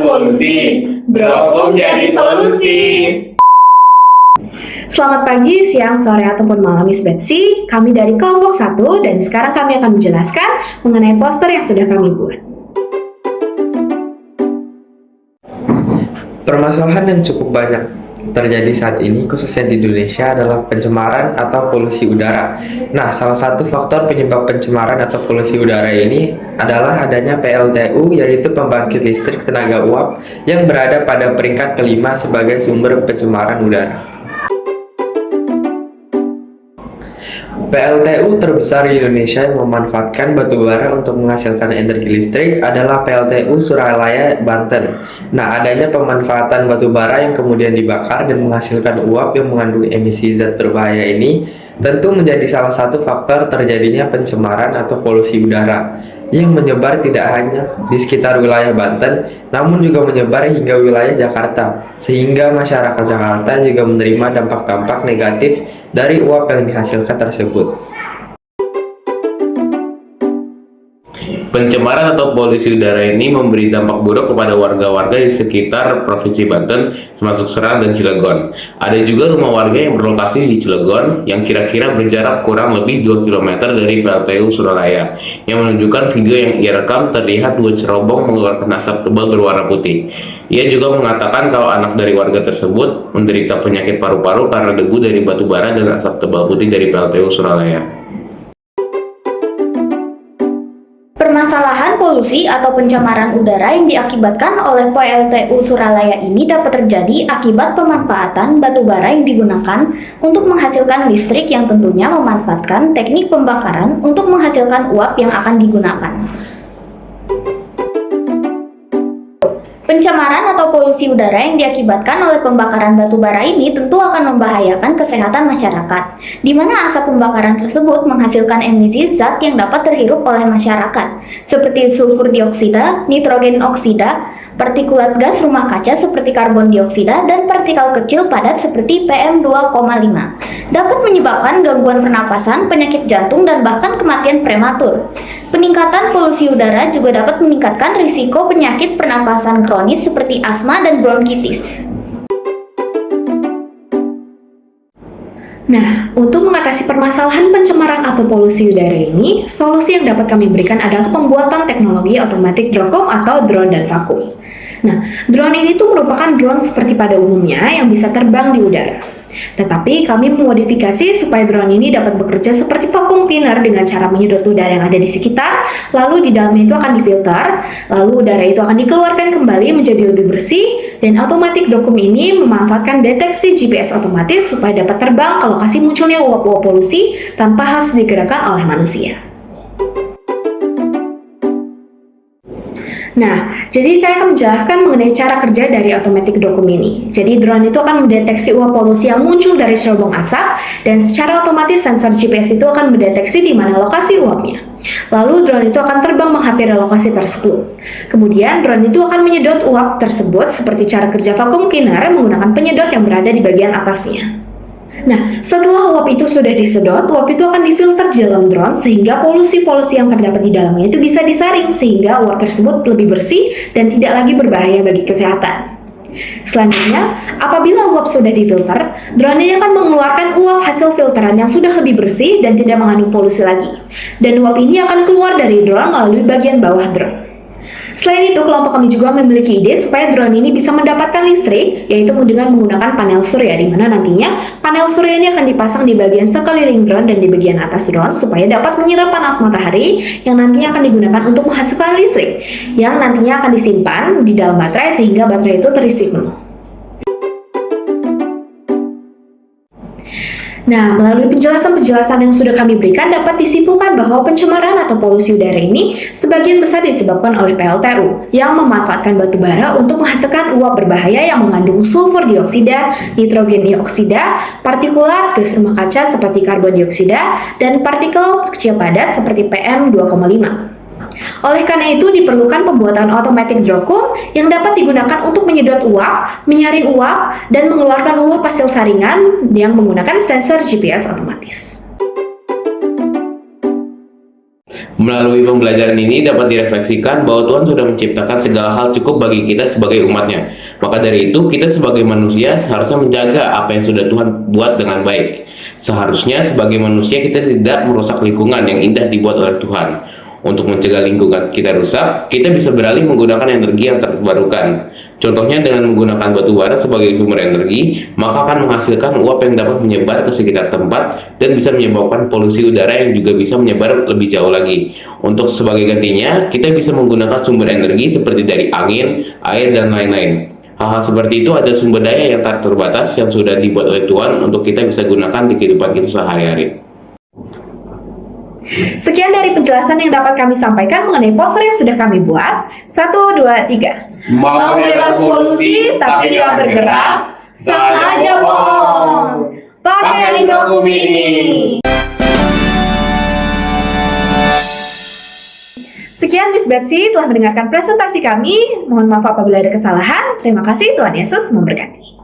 polusi, Drokum jadi solusi. Selamat pagi, siang, sore, ataupun malam Miss Betsy. Kami dari kelompok 1 dan sekarang kami akan menjelaskan mengenai poster yang sudah kami buat. Permasalahan yang cukup banyak terjadi saat ini, khususnya di Indonesia, adalah pencemaran atau polusi udara. Nah, salah satu faktor penyebab pencemaran atau polusi udara ini adalah adanya PLTU, yaitu pembangkit listrik tenaga uap, yang berada pada peringkat kelima sebagai sumber pencemaran udara. PLTU terbesar di Indonesia yang memanfaatkan batu bara untuk menghasilkan energi listrik adalah PLTU Suralaya, Banten. Nah, adanya pemanfaatan batu bara yang kemudian dibakar dan menghasilkan uap yang mengandung emisi zat berbahaya ini tentu menjadi salah satu faktor terjadinya pencemaran atau polusi udara yang menyebar tidak hanya di sekitar wilayah Banten, namun juga menyebar hingga wilayah Jakarta, sehingga masyarakat Jakarta juga menerima dampak-dampak negatif dari uap yang dihasilkan tersebut. Pencemaran atau polusi udara ini memberi dampak buruk kepada warga-warga di sekitar Provinsi Banten, termasuk Serang dan Cilegon. Ada juga rumah warga yang berlokasi di Cilegon yang kira-kira berjarak kurang lebih 2 km dari PLTU Suralaya, yang menunjukkan video yang ia rekam terlihat dua cerobong mengeluarkan asap tebal berwarna putih. Ia juga mengatakan kalau anak dari warga tersebut menderita penyakit paru-paru karena debu dari batu bara dan asap tebal putih dari PLTU Suralaya. Permasalahan polusi atau pencemaran udara yang diakibatkan oleh PLTU Suralaya ini dapat terjadi akibat pemanfaatan batu bara yang digunakan untuk menghasilkan listrik yang tentunya memanfaatkan teknik pembakaran untuk menghasilkan uap yang akan digunakan. Pencemaran atau polusi udara yang diakibatkan oleh pembakaran batu bara ini tentu akan membahayakan kesehatan masyarakat, di mana asap pembakaran tersebut menghasilkan emisi zat yang dapat terhirup oleh masyarakat, seperti sulfur dioksida, nitrogen oksida, partikulat gas rumah kaca seperti karbon dioksida, dan partikel kecil padat seperti PM2,5. Dapat menyebabkan gangguan pernapasan, penyakit jantung, dan bahkan kematian prematur. Peningkatan polusi udara juga dapat meningkatkan risiko penyakit pernapasan kronis seperti asma dan bronkitis. Nah, untuk mengatasi permasalahan pencemaran atau polusi udara ini, solusi yang dapat kami berikan adalah pembuatan teknologi otomatik Drokum atau drone dan vakum. Nah, drone ini tuh merupakan drone seperti pada umumnya yang bisa terbang di udara. Tetapi kami memodifikasi supaya drone ini dapat bekerja seperti vacuum cleaner dengan cara menyedot udara yang ada di sekitar, lalu di dalamnya itu akan difilter, lalu udara itu akan dikeluarkan kembali menjadi lebih bersih, dan otomatik Drokum ini memanfaatkan deteksi GPS otomatis supaya dapat terbang ke lokasi munculnya uap-uap polusi tanpa harus digerakkan oleh manusia. Nah, jadi saya akan menjelaskan mengenai cara kerja dari otomatik Drokum ini. Jadi drone itu akan mendeteksi uap polusi yang muncul dari cerobong asap, dan secara otomatis sensor GPS itu akan mendeteksi di mana lokasi uapnya. Lalu drone itu akan terbang menghampiri lokasi tersebut. Kemudian drone itu akan menyedot uap tersebut seperti cara kerja vacuum cleaner menggunakan penyedot yang berada di bagian atasnya. Nah, setelah uap itu sudah disedot, uap itu akan difilter di dalam drone sehingga polusi-polusi yang terdapat di dalamnya itu bisa disaring sehingga uap tersebut lebih bersih dan tidak lagi berbahaya bagi kesehatan. Selanjutnya, apabila uap sudah difilter, drone ini akan mengeluarkan uap hasil filteran yang sudah lebih bersih dan tidak mengandung polusi lagi. Dan uap ini akan keluar dari drone melalui bagian bawah drone. Selain itu, kelompok kami juga memiliki ide supaya drone ini bisa mendapatkan listrik, yaitu dengan menggunakan panel surya, di mana nantinya panel surya ini akan dipasang di bagian sekeliling drone dan di bagian atas drone supaya dapat menyerap panas matahari yang nantinya akan digunakan untuk menghasilkan listrik, yang nantinya akan disimpan di dalam baterai sehingga baterai itu terisi penuh. Nah, melalui penjelasan-penjelasan yang sudah kami berikan dapat disimpulkan bahwa pencemaran atau polusi udara ini sebagian besar disebabkan oleh PLTU yang memanfaatkan batu bara untuk menghasilkan uap berbahaya yang mengandung sulfur dioksida, nitrogen dioksida, partikulat gas rumah kaca seperti karbon dioksida, dan partikel kecil padat seperti PM2,5. Oleh karena itu, diperlukan pembuatan otomatik Drokum yang dapat digunakan untuk menyedot uap, menyaring uap, dan mengeluarkan uap hasil saringan yang menggunakan sensor GPS otomatis. Melalui pembelajaran ini dapat direfleksikan bahwa Tuhan sudah menciptakan segala hal cukup bagi kita sebagai umatnya. Maka dari itu, kita sebagai manusia seharusnya menjaga apa yang sudah Tuhan buat dengan baik. Seharusnya sebagai manusia kita tidak merusak lingkungan yang indah dibuat oleh Tuhan. Untuk mencegah lingkungan kita rusak, kita bisa beralih menggunakan energi yang terbarukan. Contohnya dengan menggunakan batu bara sebagai sumber energi, maka akan menghasilkan uap yang dapat menyebar ke sekitar tempat dan bisa menyebabkan polusi udara yang juga bisa menyebar lebih jauh lagi. Untuk sebagai gantinya, kita bisa menggunakan sumber energi seperti dari angin, air, dan lain-lain. Hal-hal seperti itu ada sumber daya yang tak terbatas yang sudah dibuat oleh Tuhan untuk kita bisa gunakan di kehidupan kita sehari-hari. Sekian dari penjelasan yang dapat kami sampaikan mengenai poster yang sudah kami buat. 1, 2, 3. Mau bebas polusi tapi tidak bergerak, sama aja bohong. Pakai Dokum ini. Sekian Miss Betsy telah mendengarkan presentasi kami. Mohon maaf apabila ada kesalahan. Terima kasih, Tuhan Yesus memberkati.